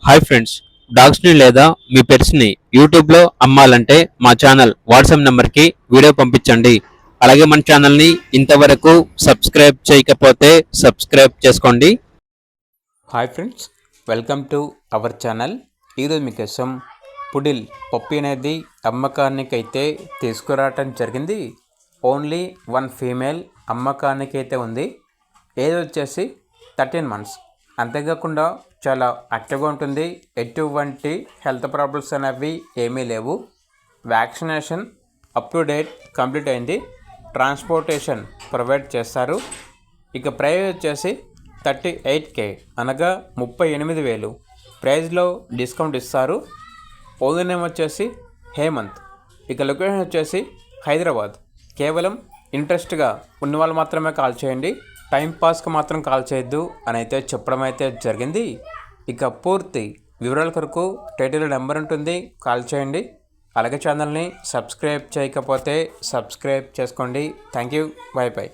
Hi friends, డాగ్స్ని లేదా మీ పెట్స్ని యూట్యూబ్లో అమ్మాలంటే మా ఛానల్ వాట్సాప్ నెంబర్కి వీడియో పంపించండి. అలాగే మన ఛానల్ని ఇంతవరకు సబ్స్క్రైబ్ చేయకపోతే సబ్స్క్రైబ్ చేసుకోండి. Hi friends, welcome to our channel. ఈరోజు మీకోసం పుడిల్ పప్పి అనేది అమ్మకానికైతే తీసుకురావటం జరిగింది. ఓన్లీ వన్ ఫీమేల్ అమ్మకానికైతే ఉంది. ఏజ్ వచ్చేసి 13 months. అంతేకాకుండా చాలా యాక్టివ్గా ఉంటుంది. ఎటువంటి హెల్త్ ప్రాబ్లమ్స్ అనేవి ఏమీ లేవు. Vaccination up to date complete అయింది. ట్రాన్స్పోర్టేషన్ ప్రొవైడ్ చేస్తారు. ఇక ప్రైస్ వచ్చేసి 38K అనగా 38,000. ప్రైస్లో డిస్కౌంట్ ఇస్తారు. ఓనర్ నేమ్ వచ్చేసి హేమంత్. ఇక లొకేషన్ వచ్చేసి హైదరాబాద్. కేవలం ఇంట్రెస్ట్గా ఉన్న వాళ్ళు మాత్రమే కాల్ చేయండి, టైంపాస్కి మాత్రం కాల్ చేయొద్దు అని అయితే చెప్పడం అయితే జరిగింది. ఇక పూర్తి వివరాల కొరకు టైటిల్ నెంబర్ ఉంటుంది, కాల్ చేయండి. అలాగే ఛానల్ని సబ్స్క్రైబ్ చేయకపోతే సబ్స్క్రైబ్ చేసుకోండి. Thank you, by by.